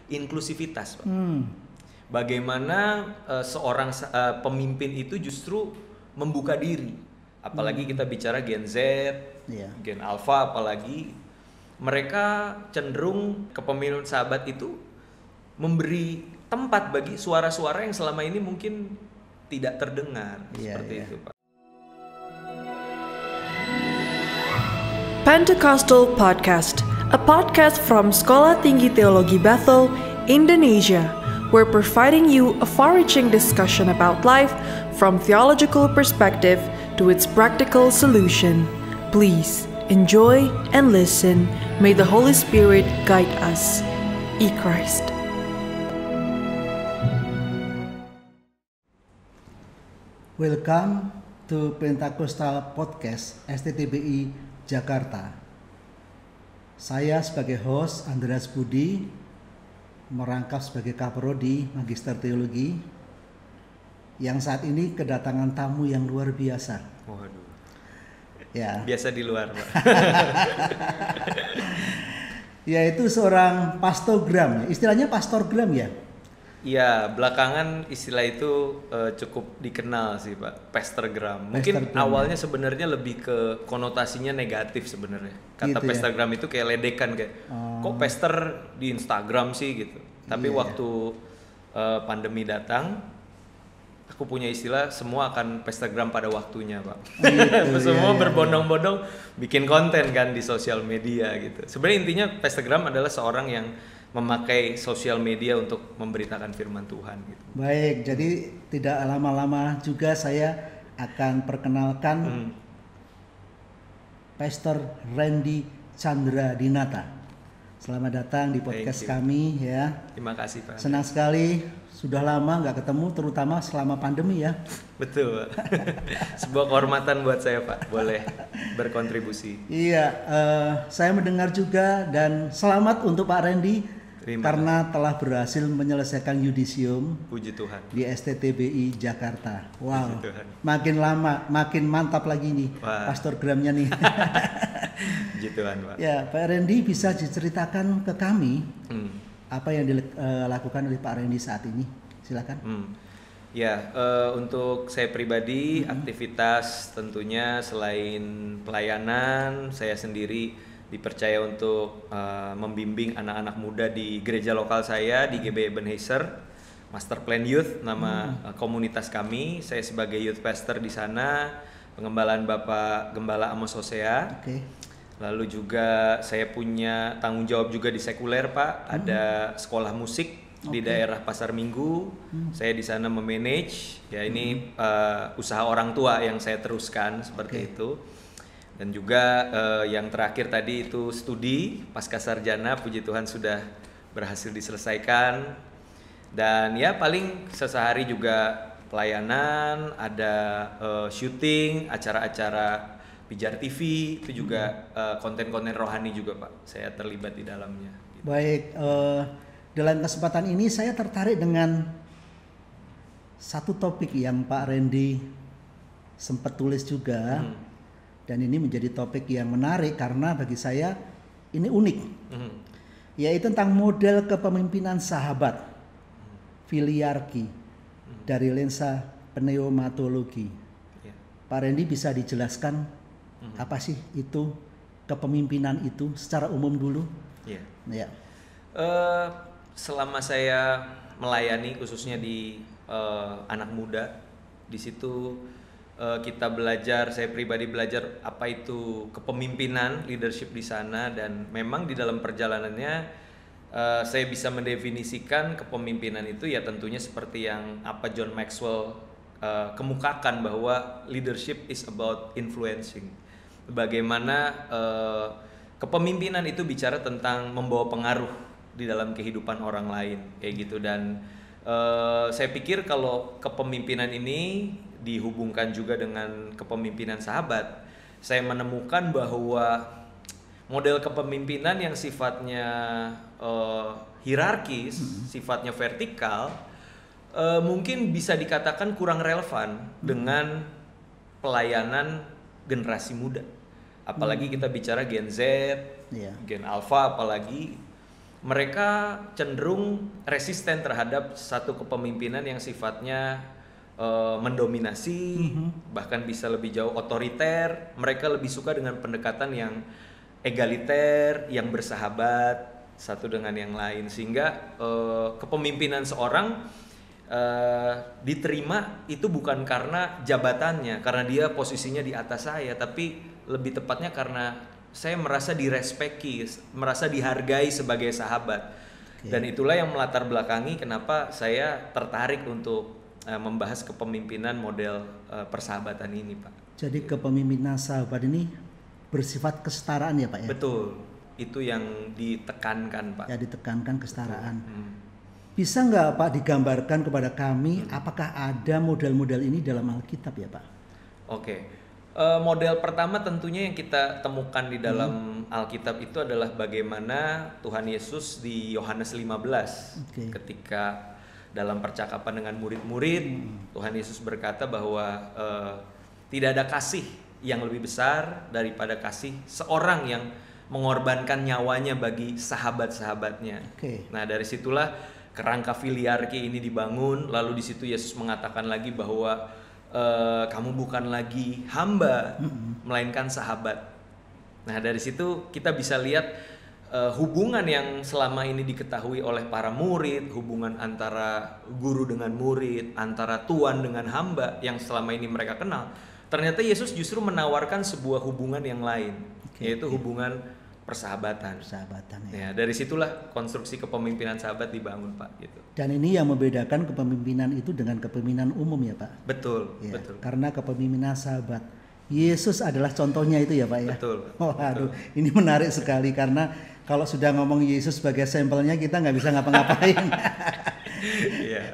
inklusivitas, Pak. Bagaimana seorang pemimpin itu justru membuka diri, apalagi kita bicara Gen Z, Gen Alpha, apalagi mereka cenderung kepemimpinan sahabat itu memberi tempat bagi suara-suara yang selama ini mungkin tidak terdengar, seperti itu, Pak. Pentecostal Podcast, a podcast from Sekolah Tinggi Teologi Bethel, Indonesia. We're providing you a far-reaching discussion about life from theological perspective to its practical solution. Please enjoy and listen. May the Holy Spirit guide us. E Christ. Welcome to Pentecostal Podcast STTBI Jakarta. Saya sebagai host Andreas Budi merangkap sebagai Kaprodi Magister Teologi yang saat ini kedatangan tamu yang luar biasa. Waduh. Ya. Biasa di luar, Pak. Yaitu seorang pastogram, istilahnya pastorgram ya. Iya, belakangan istilah itu cukup dikenal sih, Pak. Pastogram. Mungkin awalnya sebenarnya lebih ke konotasinya negatif sebenarnya. Kata gitu pastogram itu kayak ledekan, kayak kok pastor di Instagram sih gitu. Tapi waktu pandemi datang, aku punya istilah semua akan pastogram pada waktunya, Pak. Gitu, semua berbondong-bondong bikin konten kan di sosial media gitu. Sebenarnya intinya pastogram adalah seorang yang memakai sosial media untuk memberitakan firman Tuhan gitu. Baik, jadi tidak lama-lama juga saya akan perkenalkan Pastor Randy Chandra Dinata. Selamat datang di podcast kami ya. Terima kasih, Pak. Senang sekali, sudah lama nggak ketemu, terutama selama pandemi ya. Betul, Pak. Sebuah kehormatan buat saya, Pak, boleh berkontribusi. Iya, saya mendengar juga dan selamat untuk Pak Randy karena telah berhasil menyelesaikan yudisium. Puji Tuhan. Di STTBI Jakarta. Wow. Makin lama, makin mantap lagi nih pastorgramnya nih. Puji Tuhan, Pak. Ya, Pak Randy bisa diceritakan ke kami apa yang dilakukan oleh Pak Randy saat ini? Silakan. Ya, untuk saya pribadi aktivitas tentunya selain pelayanan, saya sendiri dipercaya untuk membimbing anak-anak muda di gereja lokal saya di GB Ebenezer, Master Plan Youth nama komunitas kami. Saya sebagai youth pastor di sana, pengembalaan Bapak Gembala Amos Hosea. Lalu juga saya punya tanggung jawab juga di sekuler, Pak. Ada sekolah musik di daerah Pasar Minggu. Saya di sana memanage. Ya ini usaha orang tua yang saya teruskan seperti itu. Dan juga yang terakhir tadi itu studi pasca sarjana, puji Tuhan sudah berhasil diselesaikan. Dan ya paling sesehari juga pelayanan, ada syuting, acara-acara Pijar TV, itu juga konten-konten rohani juga, Pak. Saya terlibat di dalamnya. Gitu. Baik, dalam kesempatan ini saya tertarik dengan satu topik yang Pak Randy sempat tulis juga. Dan ini menjadi topik yang menarik karena bagi saya ini unik. Yaitu tentang model kepemimpinan sahabat, filiarki, dari lensa pneumatologi. Pak Randy bisa dijelaskan apa sih itu kepemimpinan itu secara umum dulu? Selama saya melayani khususnya di anak muda, di situ kita belajar, saya pribadi belajar apa itu kepemimpinan, leadership di sana, dan memang di dalam perjalanannya saya bisa mendefinisikan kepemimpinan itu ya tentunya seperti yang apa John Maxwell kemukakan bahwa leadership is about influencing. Bagaimana kepemimpinan itu bicara tentang membawa pengaruh di dalam kehidupan orang lain kayak gitu. Dan saya pikir kalau kepemimpinan ini dihubungkan juga dengan kepemimpinan sahabat, saya menemukan bahwa model kepemimpinan yang sifatnya hierarkis, sifatnya vertikal, mungkin bisa dikatakan kurang relevan dengan pelayanan generasi muda. Apalagi kita bicara Gen Z, Gen Alpha apalagi. mereka cenderung resisten terhadap satu kepemimpinan yang sifatnya mendominasi, bahkan bisa lebih jauh otoriter. Mereka lebih suka dengan pendekatan yang egaliter, yang bersahabat satu dengan yang lain, sehingga kepemimpinan seorang diterima itu bukan karena jabatannya, karena dia posisinya di atas saya, tapi lebih tepatnya karena saya merasa direspeki, merasa dihargai sebagai sahabat. Dan itulah yang melatar belakangi kenapa saya tertarik untuk membahas kepemimpinan model persahabatan ini, Pak. Jadi kepemimpinan sahabat ini bersifat kesetaraan ya Pak ya? Betul, itu yang ditekankan, Pak. Ya, ditekankan kesetaraan. Bisa nggak Pak digambarkan kepada kami apakah ada model-model ini dalam Alkitab ya Pak? Oke. Model pertama tentunya yang kita temukan di dalam Alkitab itu adalah bagaimana Tuhan Yesus di Yohanes 15 ketika dalam percakapan dengan murid-murid, Tuhan Yesus berkata bahwa tidak ada kasih yang lebih besar daripada kasih seorang yang mengorbankan nyawanya bagi sahabat-sahabatnya. Nah, dari situlah kerangka filiarki ini dibangun. Lalu di situ Yesus mengatakan lagi bahwa kamu bukan lagi hamba, melainkan sahabat. Nah, dari situ kita bisa lihat hubungan yang selama ini diketahui oleh para murid, hubungan antara guru dengan murid, antara tuan dengan hamba yang selama ini mereka kenal. Ternyata Yesus justru menawarkan sebuah hubungan yang lain, yaitu hubungan persahabatan. Ya, dari situlah konstruksi kepemimpinan sahabat dibangun, Pak. Gitu. Dan ini yang membedakan kepemimpinan itu dengan kepemimpinan umum ya Pak? Betul, ya, betul. Karena kepemimpinan sahabat, Yesus adalah contohnya itu ya Pak ya? Betul. Aduh, ini menarik sekali karena kalau sudah ngomong Yesus sebagai sampelnya kita nggak bisa ngapa-ngapain.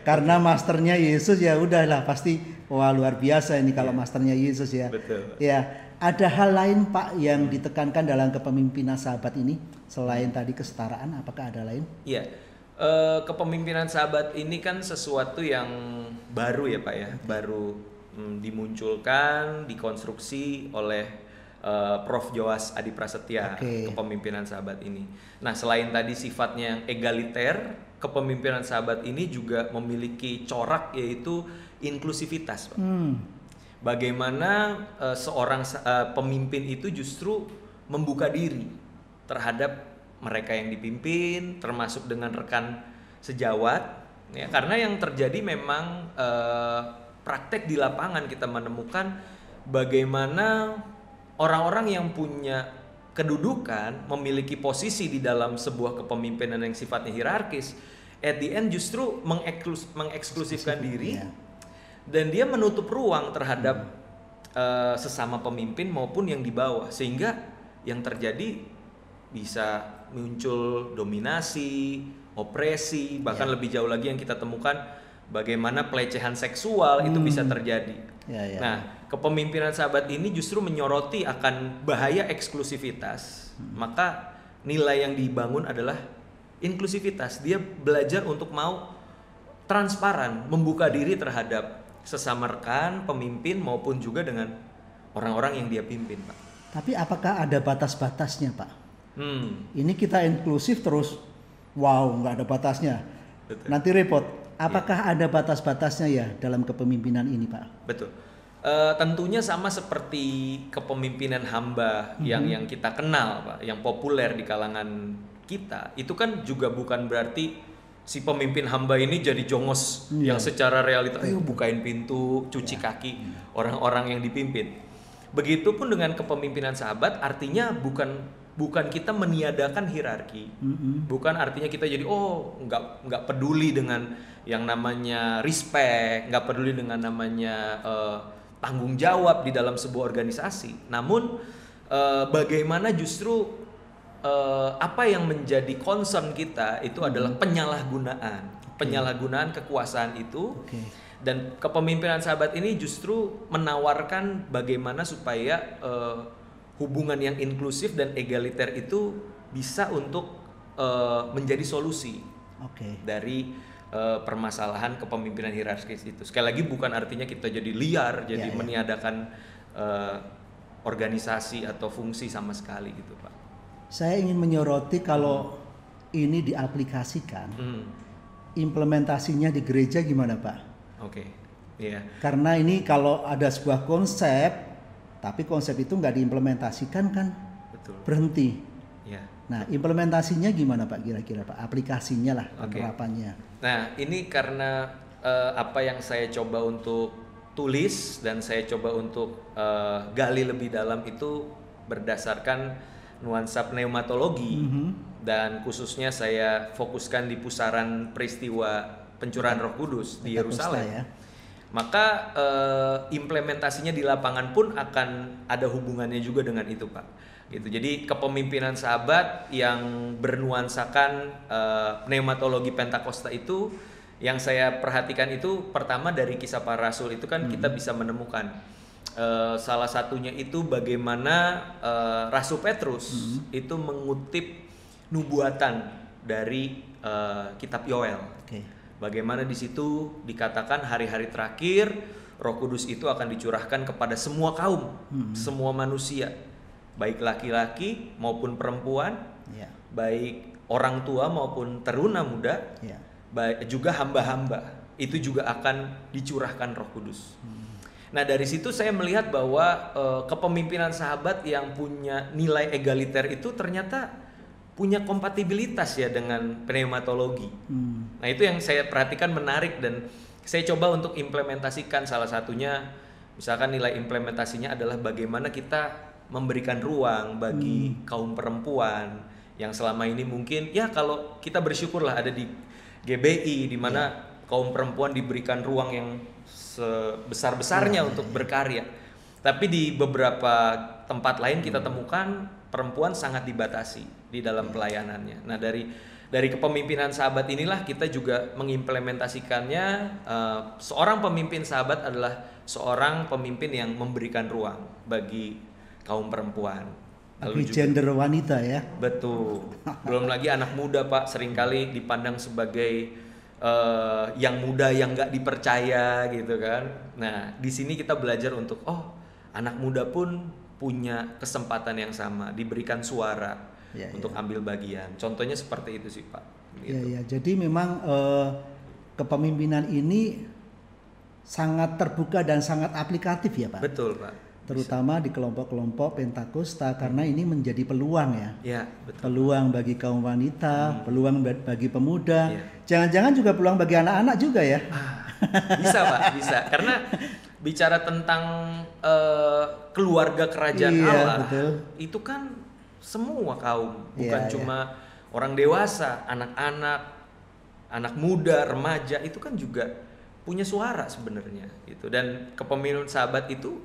Karena masternya Yesus ya udahlah pasti wah luar biasa ini kalau masternya Yesus ya. Betul. Ya. Ada hal lain Pak yang ditekankan dalam kepemimpinan sahabat ini selain tadi kesetaraan, apakah ada lain? Iya, kepemimpinan sahabat ini kan sesuatu yang baru ya Pak ya, baru dimunculkan, dikonstruksi oleh Prof. Joas Adi Prasetya, kepemimpinan sahabat ini. Nah, selain tadi sifatnya yang egaliter, kepemimpinan sahabat ini juga memiliki corak yaitu inklusivitas, Pak. Bagaimana seorang pemimpin itu justru membuka diri terhadap mereka yang dipimpin, termasuk dengan rekan sejawat, ya, karena yang terjadi memang praktek di lapangan kita menemukan bagaimana orang-orang yang punya kedudukan, memiliki posisi di dalam sebuah kepemimpinan yang sifatnya hierarkis, at the end justru mengeksklusifkan diri. Dan dia menutup ruang terhadap sesama pemimpin maupun yang di bawah, sehingga yang terjadi bisa muncul dominasi, opresi, bahkan lebih jauh lagi yang kita temukan bagaimana pelecehan seksual itu bisa terjadi. Nah, kepemimpinan sahabat ini justru menyoroti akan bahaya eksklusivitas. Maka nilai yang dibangun adalah inklusivitas. Dia belajar untuk mau transparan, membuka diri terhadap sesama rekan, pemimpin maupun juga dengan orang-orang yang dia pimpin, Pak. Tapi apakah ada batas-batasnya, Pak? Ini kita inklusif terus, wow, nggak ada batasnya. Betul. Nanti repot. Apakah ada batas-batasnya ya dalam kepemimpinan ini, Pak? Betul. Tentunya sama seperti kepemimpinan hamba yang kita kenal, Pak, yang populer di kalangan kita. Itu kan juga bukan berarti si pemimpin hamba ini jadi jongos yang secara realita, ayo bukain pintu, cuci kaki orang-orang yang dipimpin. Begitupun dengan kepemimpinan sahabat, artinya bukan kita meniadakan hierarki, bukan artinya kita jadi nggak peduli dengan yang namanya respect, nggak peduli dengan namanya tanggung jawab di dalam sebuah organisasi. Namun bagaimana justru apa yang menjadi concern kita itu adalah penyalahgunaan kekuasaan itu. Dan kepemimpinan sahabat ini justru menawarkan bagaimana supaya hubungan yang inklusif dan egaliter itu bisa untuk menjadi solusi dari permasalahan kepemimpinan hierarkis itu. Sekali lagi bukan artinya kita jadi liar, jadi meniadakan organisasi atau fungsi sama sekali gitu, Pak. Saya ingin menyoroti kalau ini diaplikasikan, implementasinya di gereja gimana Pak? Oke, iya. Karena ini kalau ada sebuah konsep, tapi konsep itu nggak diimplementasikan kan Betul. berhenti. Iya. Nah, implementasinya gimana Pak kira-kira Pak? Aplikasinya lah, Oke. penerapannya. Nah, ini karena apa yang saya coba untuk tulis dan saya coba untuk gali lebih dalam itu berdasarkan nuansa pneumatologi dan khususnya saya fokuskan di pusaran peristiwa pencurahan Roh Kudus di Pentakosta, Yerusalem. ya. Maka implementasinya di lapangan pun akan ada hubungannya juga dengan itu, Pak. Gitu. Jadi kepemimpinan sahabat yang bernuansakan pneumatologi Pentakosta itu yang saya perhatikan itu pertama dari Kisah Para Rasul itu kan kita bisa menemukan salah satunya itu bagaimana Rasul Petrus itu mengutip nubuatan dari kitab Yoel. Oke. Bagaimana di situ dikatakan hari-hari terakhir Roh Kudus itu akan dicurahkan kepada semua kaum, semua manusia, baik laki-laki maupun perempuan, Ya. baik orang tua maupun teruna muda, Ya. baik juga hamba-hamba. Itu juga akan dicurahkan Roh Kudus. Nah, dari situ saya melihat bahwa kepemimpinan sahabat yang punya nilai egaliter itu ternyata punya kompatibilitas ya dengan pneumatologi. Nah, itu yang saya perhatikan menarik dan saya coba untuk implementasikan. Salah satunya misalkan nilai implementasinya adalah bagaimana kita memberikan ruang bagi kaum perempuan yang selama ini mungkin ya kalau kita bersyukurlah ada di GBI di mana kaum perempuan diberikan ruang yang sebesar-besarnya untuk berkarya. Tapi di beberapa tempat lain kita temukan perempuan sangat dibatasi di dalam pelayanannya. Nah, dari kepemimpinan sahabat inilah kita juga mengimplementasikannya. Seorang pemimpin sahabat adalah seorang pemimpin yang memberikan ruang bagi kaum perempuan. Bagi gender wanita ya. Betul. Belum lagi anak muda, Pak, seringkali dipandang sebagai yang muda yang nggak dipercaya gitu kan. Nah, di sini kita belajar untuk anak muda pun punya kesempatan yang sama, diberikan suara untuk ambil bagian. Contohnya seperti itu sih, Pak. Gitu. Ya. Jadi memang kepemimpinan ini sangat terbuka dan sangat aplikatif ya Pak. Betul, Pak. Terutama di kelompok-kelompok Pentakosta karena ini menjadi peluang ya. Ya, betul. Peluang bagi kaum wanita, peluang bagi pemuda. Iya. Jangan-jangan juga peluang bagi anak-anak juga ya. Bisa, Pak, bisa. Karena bicara tentang keluarga kerajaan Allah, betul. itu kan semua kaum, bukan Iya, cuma orang dewasa, anak-anak, anak muda, remaja, itu kan juga punya suara sebenarnya gitu. Dan kepemimpinan sahabat itu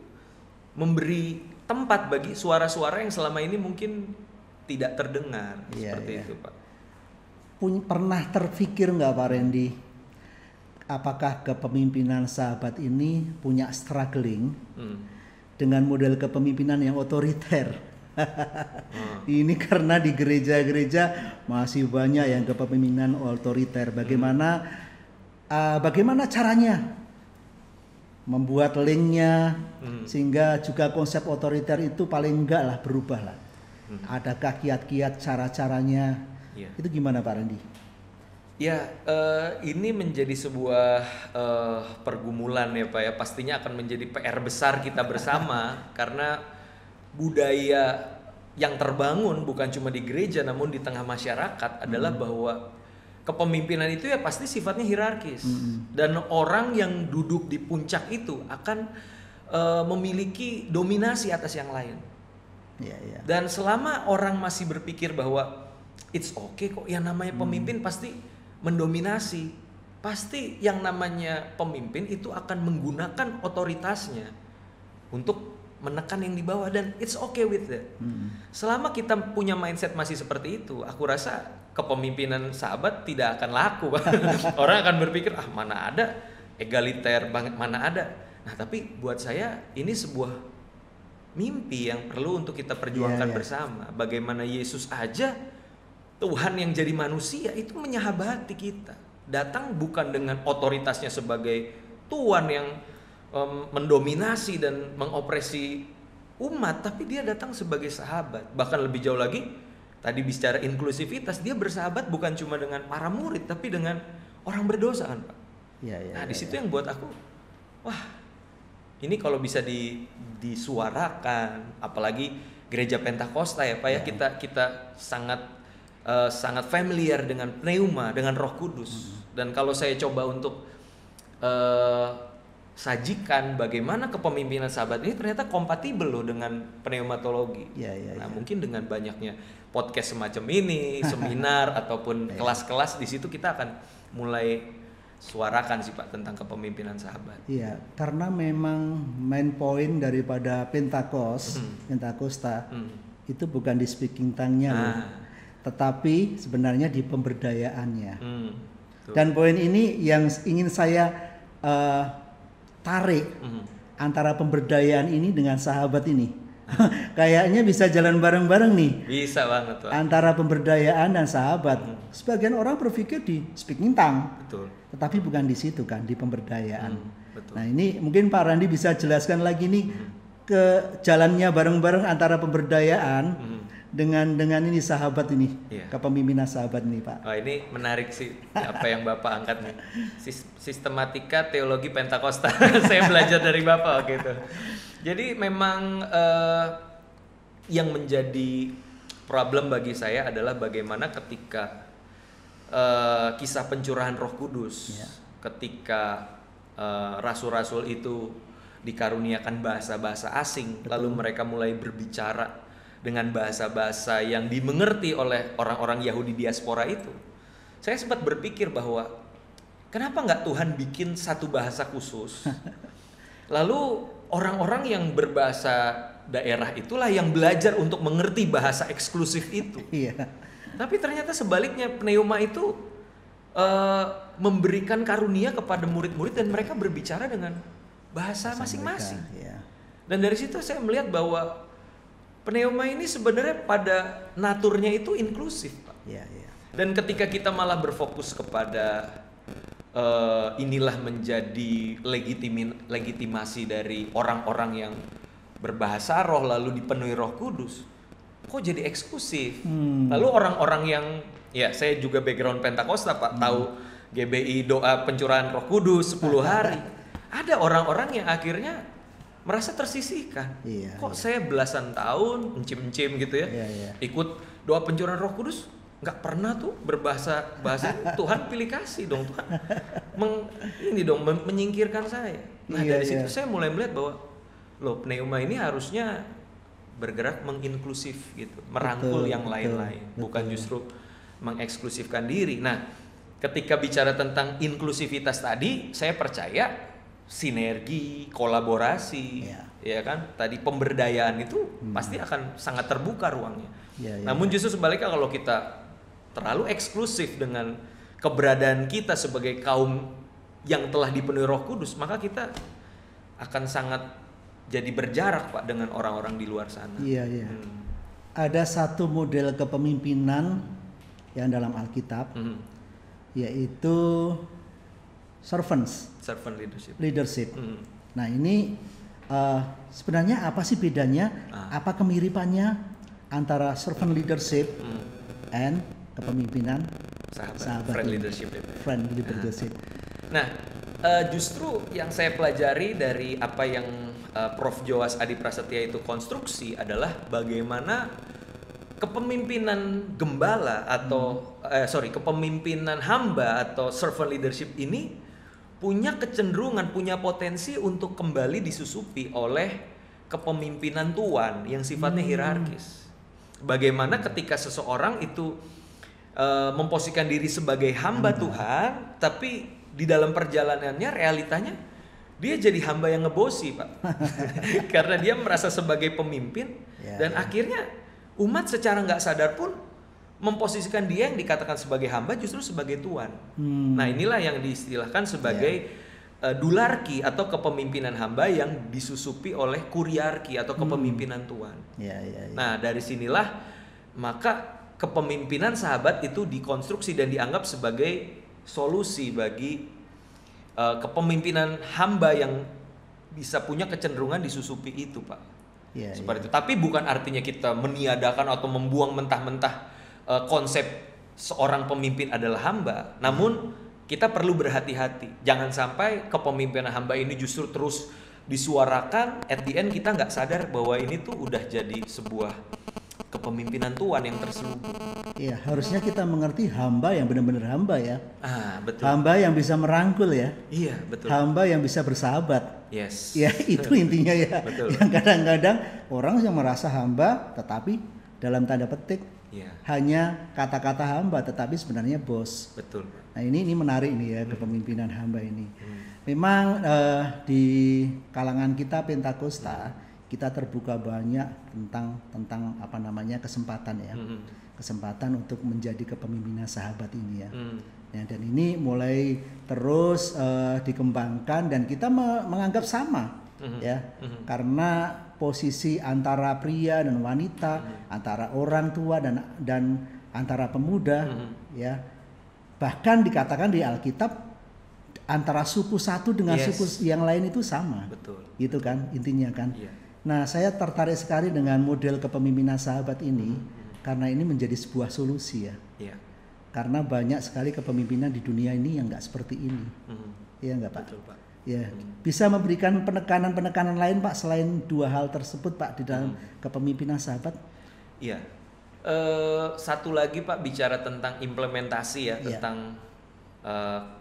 memberi tempat bagi suara-suara yang selama ini mungkin tidak terdengar. Seperti itu, Pak. Pernah terpikir nggak Pak Randy, apakah kepemimpinan sahabat ini punya struggling dengan model kepemimpinan yang otoriter? Ini karena di gereja-gereja masih banyak yang kepemimpinan otoriter. Bagaimana caranya membuat linknya sehingga juga konsep otoriter itu paling enggak lah berubah lah. Adakah kiat-kiat cara-caranya? Itu gimana Pak Randy? Ya, ini menjadi sebuah pergumulan ya Pak ya. Pastinya akan menjadi PR besar kita bersama karena budaya yang terbangun bukan cuma di gereja namun di tengah masyarakat adalah bahwa kepemimpinan itu ya pasti sifatnya hierarkis dan orang yang duduk di puncak itu akan memiliki dominasi atas yang lain. Dan selama orang masih berpikir bahwa it's okay kok, yang namanya pemimpin pasti mendominasi, pasti yang namanya pemimpin itu akan menggunakan otoritasnya untuk menekan yang di bawah dan it's okay with that. Selama kita punya mindset masih seperti itu, aku rasa kepemimpinan sahabat tidak akan laku. Orang akan berpikir mana ada egaliter banget, mana ada. Nah, tapi buat saya ini sebuah mimpi yang perlu untuk kita perjuangkan bersama. Bagaimana Yesus aja, Tuhan yang jadi manusia itu menyahabati kita. Datang bukan dengan otoritasnya sebagai Tuhan yang mendominasi dan mengopresi umat, tapi dia datang sebagai sahabat. Bahkan lebih jauh lagi, tadi bicara inklusivitas, dia bersahabat bukan cuma dengan para murid tapi dengan orang berdosa kan Pak. Nah di situ yang buat aku, wah ini kalau bisa disuarakan, apalagi gereja Pentakosta ya Pak ya, kita sangat familiar dengan pneuma, dengan Roh Kudus. Dan kalau saya coba untuk sajikan bagaimana kepemimpinan sahabat ini ternyata kompatibel loh dengan pneumatologi. Mungkin dengan banyaknya podcast semacam ini, seminar ataupun kelas-kelas, di situ kita akan mulai suarakan sih Pak tentang kepemimpinan sahabat. Iya, karena memang main point daripada Pentakosta itu bukan di speaking tongue-nya loh, tetapi sebenarnya di pemberdayaannya. Dan poin ini yang ingin saya tarik antara pemberdayaan ini dengan sahabat ini. Kayaknya bisa jalan bareng-bareng nih. Bisa banget Pak. Antara pemberdayaan dan sahabat. Sebagian orang berpikir di speaking tongue. Betul. Tetapi bukan di situ kan, di pemberdayaan. Betul. Nah ini mungkin Pak Randi bisa jelaskan lagi nih ke jalannya bareng-bareng antara pemberdayaan dengan ini sahabat ini, kepemimpinan sahabat ini Pak. Oh ini menarik sih apa yang Bapak angkat nih, sistematika teologi Pentakosta. Saya belajar dari Bapak waktu itu. Jadi memang yang menjadi problem bagi saya adalah bagaimana ketika kisah pencurahan Roh Kudus, ketika rasul-rasul itu dikaruniakan bahasa-bahasa asing, lalu mereka mulai berbicara dengan bahasa-bahasa yang dimengerti oleh orang-orang Yahudi diaspora itu. Saya sempat berpikir bahwa kenapa nggak Tuhan bikin satu bahasa khusus, lalu orang-orang yang berbahasa daerah itulah yang belajar untuk mengerti bahasa eksklusif itu. Tapi ternyata sebaliknya, pneuma itu memberikan karunia kepada murid-murid dan mereka berbicara dengan bahasa masing-masing. Dan dari situ saya melihat bahwa pneuma ini sebenarnya pada naturnya itu inklusif, Pak. Dan ketika kita malah berfokus kepada inilah menjadi legitimasi dari orang-orang yang berbahasa roh lalu dipenuhi Roh Kudus, kok jadi eksklusif? Lalu orang-orang yang, ya saya juga background Pentakosta Pak, tahu GBI doa pencurahan Roh Kudus 10 hari. Ada orang-orang yang akhirnya merasa tersisihkan. Kok saya belasan tahun encim-encim gitu ya, ikut doa pencurahan Roh Kudus, nggak pernah tuh berbahasa Tuhan pilih kasih dong, Tuhan menyingkirkan saya. Nah dari situ saya mulai melihat bahwa loh, pneuma ini harusnya bergerak menginklusif gitu, merangkul yang lain-lain, bukan justru mengeksklusifkan diri. Nah ketika bicara tentang inklusivitas tadi, saya percaya sinergi, kolaborasi, ya kan? Tadi pemberdayaan itu pasti akan sangat terbuka ruangnya. Namun justru sebaliknya, kalau kita terlalu eksklusif dengan keberadaan kita sebagai kaum yang telah dipenuhi Roh Kudus, maka kita akan sangat jadi berjarak Pak dengan orang-orang di luar sana. Ada satu model kepemimpinan yang dalam Alkitab, yaitu servant leadership. Nah ini sebenarnya apa sih bedanya? Apa kemiripannya antara servant leadership and kepemimpinan sahabat friend leadership? Nah justru yang saya pelajari dari apa yang Prof. Joas Adi Prasetya itu konstruksi adalah bagaimana kepemimpinan gembala atau kepemimpinan hamba atau servant leadership ini punya kecenderungan, punya potensi untuk kembali disusupi oleh kepemimpinan tuan yang sifatnya hierarkis. Bagaimana ketika seseorang itu memposisikan diri sebagai hamba Tuhan, tapi di dalam perjalanannya realitanya dia jadi hamba yang ngebosi, Pak. Karena dia merasa sebagai pemimpin dan akhirnya umat secara nggak sadar pun memposisikan dia yang dikatakan sebagai hamba justru sebagai tuan. Nah inilah yang diistilahkan sebagai dularki atau kepemimpinan hamba yang disusupi oleh kuriarki atau kepemimpinan tuan. Nah dari sinilah maka kepemimpinan sahabat itu dikonstruksi dan dianggap sebagai solusi bagi kepemimpinan hamba yang bisa punya kecenderungan disusupi itu, Pak. seperti itu. Tapi bukan artinya kita meniadakan atau membuang mentah-mentah konsep seorang pemimpin adalah hamba. Namun kita perlu berhati-hati. Jangan sampai kepemimpinan hamba ini justru terus disuarakan. At the end kita nggak sadar bahwa ini tuh udah jadi sebuah kepemimpinan Tuhan yang terselubung. Iya, harusnya kita mengerti hamba yang benar-benar hamba ya. Betul. Hamba yang bisa merangkul ya. Iya, betul. Hamba yang bisa bersahabat. Yes. Ya, itu intinya ya. Betul. Yang kadang-kadang orang yang merasa hamba tetapi dalam tanda petik hanya kata-kata hamba tetapi sebenarnya bos. Betul. Nah, ini menarik nih ya kepemimpinan hamba ini. Memang di kalangan kita Pentakosta kita terbuka banyak tentang apa namanya kesempatan ya, kesempatan untuk menjadi kepemimpinan sahabat ini ya. Ya, dan ini mulai terus dikembangkan dan kita menganggap sama ya, karena posisi antara pria dan wanita, antara orang tua dan antara pemuda ya, bahkan dikatakan di Alkitab antara suku satu dengan suku yang lain itu sama. Betul. Gitu kan intinya kan. Nah, saya tertarik sekali dengan model kepemimpinan sahabat ini karena ini menjadi sebuah solusi ya. Karena banyak sekali kepemimpinan di dunia ini yang nggak seperti ini. Iya nggak Pak? Betul, Pak. Ya, bisa memberikan penekanan-penekanan lain Pak selain dua hal tersebut Pak di dalam kepemimpinan sahabat? Iya. Satu lagi Pak, bicara tentang implementasi ya, tentang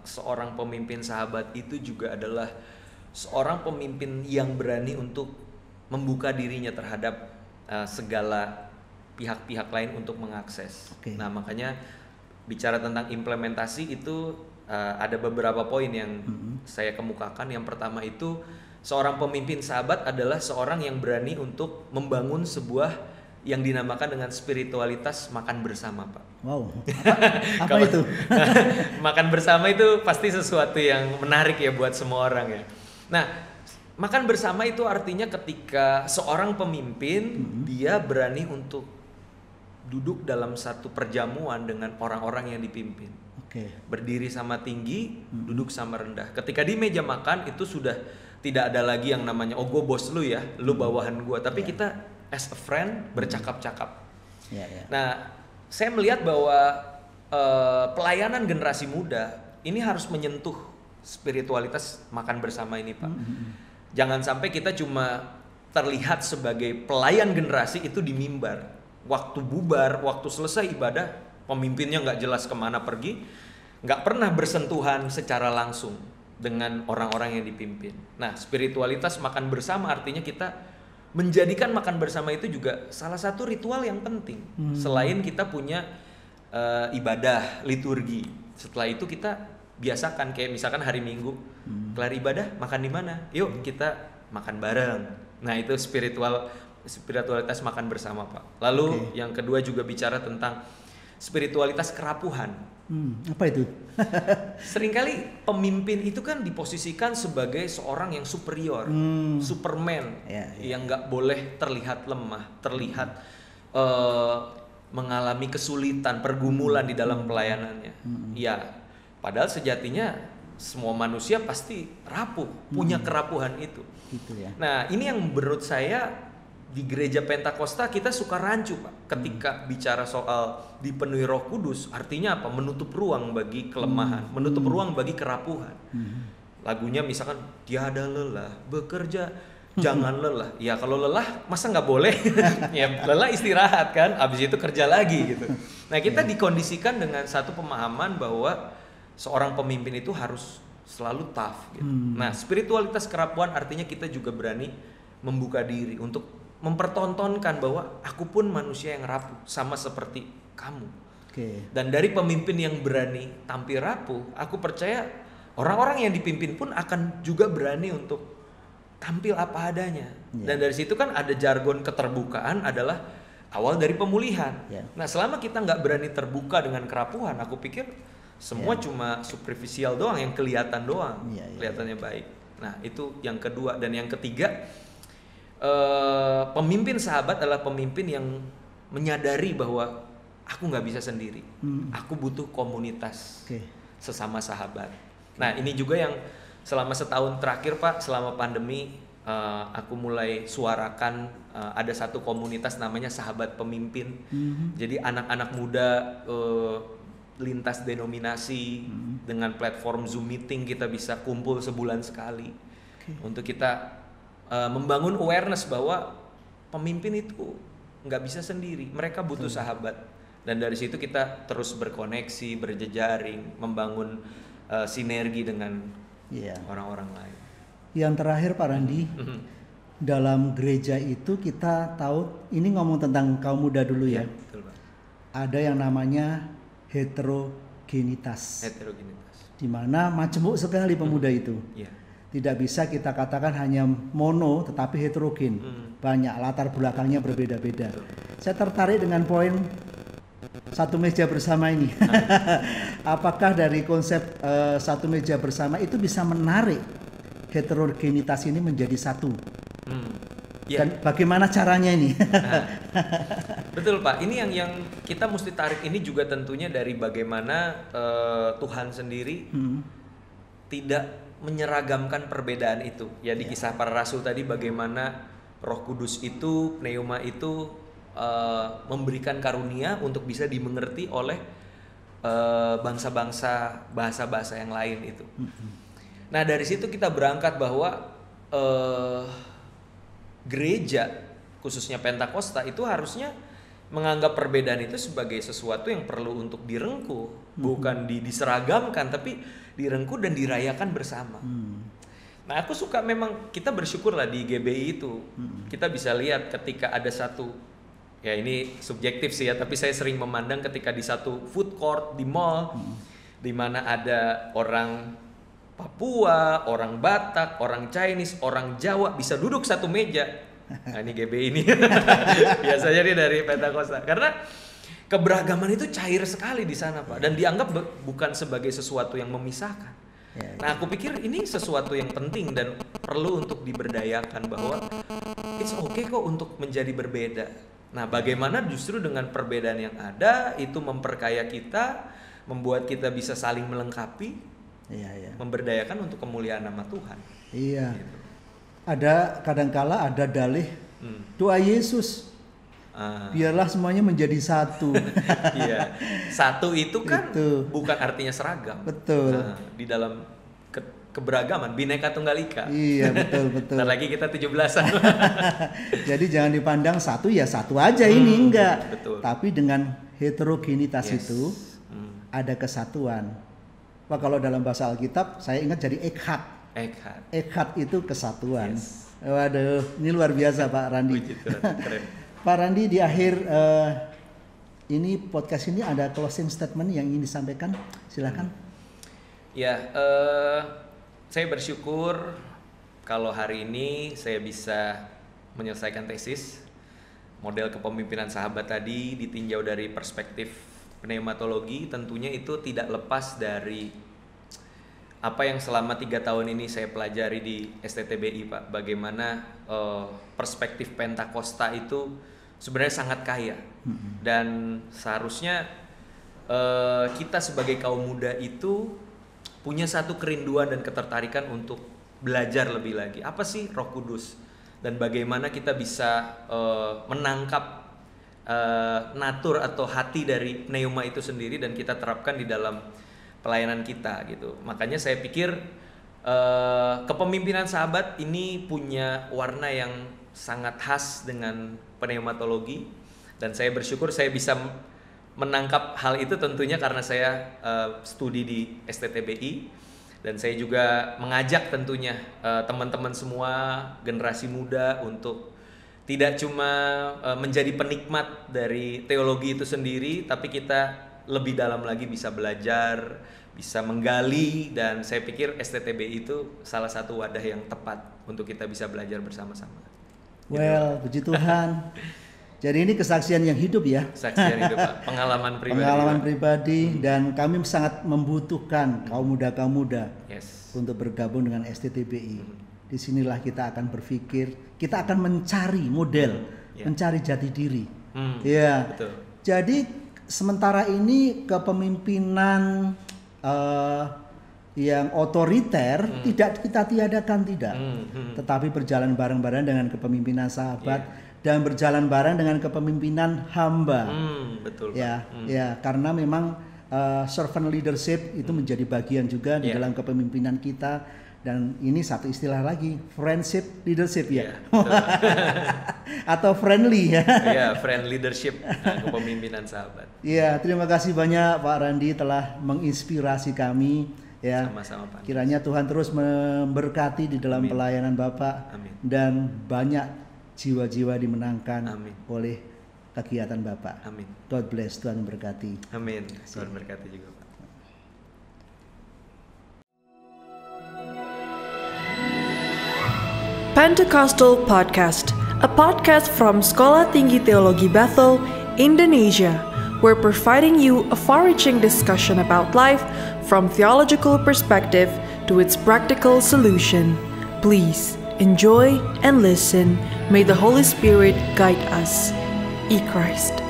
seorang pemimpin sahabat itu juga adalah seorang pemimpin yang berani untuk membuka dirinya terhadap segala pihak-pihak lain untuk mengakses. Nah, makanya bicara tentang implementasi itu ada beberapa poin yang saya kemukakan. Yang pertama itu seorang pemimpin sahabat adalah seorang yang berani untuk membangun sebuah yang dinamakan dengan spiritualitas makan bersama, Pak. Wow. Apa itu? Makan bersama itu pasti sesuatu yang menarik ya buat semua orang ya. Nah, makan bersama itu artinya ketika seorang pemimpin dia berani untuk duduk dalam satu perjamuan dengan orang-orang yang dipimpin. Berdiri sama tinggi, duduk sama rendah. Ketika di meja makan itu sudah tidak ada lagi yang namanya gue bos lu ya, lu bawahan gue. Tapi kita as a friend bercakap-cakap. Nah, saya melihat bahwa pelayanan generasi muda ini harus menyentuh spiritualitas makan bersama ini, Pak. Jangan sampai kita cuma terlihat sebagai pelayan generasi itu di mimbar. Waktu bubar, waktu selesai ibadah, pemimpinnya nggak jelas kemana pergi, nggak pernah bersentuhan secara langsung dengan orang-orang yang dipimpin. Nah, spiritualitas makan bersama artinya kita menjadikan makan bersama itu juga salah satu ritual yang penting. Selain kita punya ibadah, liturgi, setelah itu kita biasakan kayak misalkan hari Minggu kelar ibadah makan di mana? Yuk kita makan bareng. Nah, itu spiritualitas makan bersama, Pak. Lalu yang kedua juga bicara tentang spiritualitas kerapuhan. Apa itu? Seringkali pemimpin itu kan diposisikan sebagai seorang yang superior, Superman, yang nggak boleh terlihat lemah, terlihat mengalami kesulitan, pergumulan di dalam pelayanannya. Ya, padahal sejatinya semua manusia pasti rapuh, punya kerapuhan itu. Gitu ya. Nah, ini yang menurut saya di gereja Pentakosta kita suka rancu, Pak. Ketika bicara soal dipenuhi Roh Kudus, artinya apa? Menutup ruang bagi kelemahan, menutup ruang bagi kerapuhan. Lagunya misalkan tiada lelah bekerja, jangan lelah. Ya kalau lelah masa nggak boleh? Ya lelah istirahat kan, abis itu kerja lagi gitu. Nah, kita dikondisikan dengan satu pemahaman bahwa seorang pemimpin itu harus selalu tough gitu. Nah, spiritualitas kerapuhan artinya kita juga berani membuka diri untuk mempertontonkan bahwa aku pun manusia yang rapuh sama seperti kamu. Dan dari pemimpin yang berani tampil rapuh, aku percaya orang-orang yang dipimpin pun akan juga berani untuk tampil apa adanya. Dan dari situ kan ada jargon keterbukaan adalah awal dari pemulihan. Nah, selama kita nggak berani terbuka dengan kerapuhan, aku pikir semua cuma superficial doang, yang kelihatan doang, kelihatannya baik. Nah, itu yang kedua. Dan yang ketiga, pemimpin sahabat adalah pemimpin yang menyadari bahwa aku nggak bisa sendiri, aku butuh komunitas sesama sahabat. Nah, ini juga yang selama setahun terakhir, Pak, selama pandemi aku mulai suarakan ada satu komunitas namanya Sahabat Pemimpin. Jadi anak-anak muda lintas denominasi dengan platform Zoom meeting kita bisa kumpul sebulan sekali untuk kita membangun awareness bahwa pemimpin itu nggak bisa sendiri, mereka butuh sahabat. Dan dari situ kita terus berkoneksi, berjejaring, membangun sinergi dengan orang-orang lain. Yang terakhir Pak Randi, dalam gereja itu kita tahu, ini ngomong tentang kaum muda dulu ya. Betul, Pak. Ada yang namanya heterogenitas. Di mana majemuk sekali pemuda itu. Tidak bisa kita katakan hanya mono, tetapi heterogen. Banyak latar belakangnya berbeda-beda. Saya tertarik dengan poin satu meja bersama ini. Apakah dari konsep satu meja bersama itu bisa menarik heterogenitas ini menjadi satu? Dan bagaimana caranya ini? Betul Pak, ini yang kita mesti tarik ini juga tentunya dari bagaimana Tuhan sendiri tidak menyeragamkan perbedaan itu. Ya di kisah para rasul tadi bagaimana Roh Kudus itu, pneuma itu memberikan karunia untuk bisa dimengerti oleh bangsa-bangsa, bahasa-bahasa yang lain itu. Nah dari situ kita berangkat bahwa gereja khususnya Pentakosta itu harusnya menganggap perbedaan itu sebagai sesuatu yang perlu untuk direngkuh, bukan diseragamkan, tapi direngkuh dan dirayakan bersama. Nah aku suka, memang kita bersyukur lah di GBI itu kita bisa lihat ketika ada satu, ya ini subjektif sih ya, tapi saya sering memandang ketika di satu food court di mall, di mana ada orang Papua, orang Batak, orang Chinese, orang Jawa bisa duduk satu meja. Nah ini GBI ini biasanya dia dari Pentakosta, karena keberagaman itu cair sekali di sana Pak, dan dianggap bukan sebagai sesuatu yang memisahkan. Nah aku pikir ini sesuatu yang penting dan perlu untuk diberdayakan bahwa it's okay kok untuk menjadi berbeda. Nah bagaimana justru dengan perbedaan yang ada itu memperkaya kita, membuat kita bisa saling melengkapi. Memberdayakan untuk kemuliaan nama Tuhan. Gitu. Ada kadangkala ada dalih doa Yesus. Biarlah semuanya menjadi satu. Satu itu kan bukan artinya seragam. Betul. Di dalam keberagaman, Bhinneka Tunggal Ika. Iya, betul. Ntar lagi kita 17-an. Jadi jangan dipandang satu ya satu aja ini, enggak. Betul. Tapi dengan heterogenitas itu ada kesatuan. Wah, kalau dalam bahasa Alkitab saya ingat jadi Echad. Echad itu kesatuan. Waduh, ini luar biasa Pak Randi. Keren. Pak Randi, di akhir ini podcast ini ada closing statement yang ingin disampaikan, silakan. Saya bersyukur kalau hari ini saya bisa menyelesaikan tesis. Model kepemimpinan sahabat tadi ditinjau dari perspektif pneumatologi, tentunya itu tidak lepas dari apa yang selama 3 tahun ini saya pelajari di STTBI Pak. Bagaimana perspektif Pentakosta itu sebenarnya sangat kaya, dan seharusnya kita sebagai kaum muda itu punya satu kerinduan dan ketertarikan untuk belajar lebih lagi. Apa sih Roh Kudus? Dan bagaimana kita bisa menangkap natur atau hati dari pneuma itu sendiri dan kita terapkan di dalam pelayanan kita gitu. Makanya saya pikir kepemimpinan sahabat ini punya warna yang sangat khas dengan pneumatologi, dan saya bersyukur saya bisa menangkap hal itu tentunya karena saya studi di STTBI, dan saya juga mengajak tentunya teman-teman semua generasi muda untuk tidak cuma menjadi penikmat dari teologi itu sendiri, tapi kita lebih dalam lagi bisa belajar, bisa menggali, dan saya pikir STTBI itu salah satu wadah yang tepat untuk kita bisa belajar bersama-sama. Well, puji Tuhan. Jadi ini kesaksian yang hidup ya. Kesaksian hidup Pak, pengalaman pribadi. Pengalaman pribadi, dan kami sangat membutuhkan kaum muda untuk bergabung dengan STTBI. Disinilah kita akan berpikir, kita akan mencari model, mencari jati diri. Betul. Jadi sementara ini kepemimpinan yang otoriter tidak kita tiadakan, tidak. Tetapi berjalan bareng-bareng dengan kepemimpinan sahabat dan berjalan bareng dengan kepemimpinan hamba. Betul. Ya, ya, karena memang servant leadership itu menjadi bagian juga di dalam kepemimpinan kita. Dan ini satu istilah lagi, friendship leadership ya, atau friendly ya. Iya, friend leadership, kepemimpinan sahabat. Iya, terima kasih banyak Pak Randi telah menginspirasi kami. Ya, sama-sama Pak. Kiranya Tuhan terus memberkati di dalam pelayanan Bapak. Amin. Dan banyak jiwa-jiwa dimenangkan oleh kegiatan Bapak. Amin. God bless, Tuhan memberkati. Amin. Tuhan berkati juga Pak. Pentecostal Podcast, a podcast from Sekolah Tinggi Teologi Bethel, Indonesia. We're providing you a far-reaching discussion about life from theological perspective to its practical solution. Please enjoy and listen. May the Holy Spirit guide us. E Christ.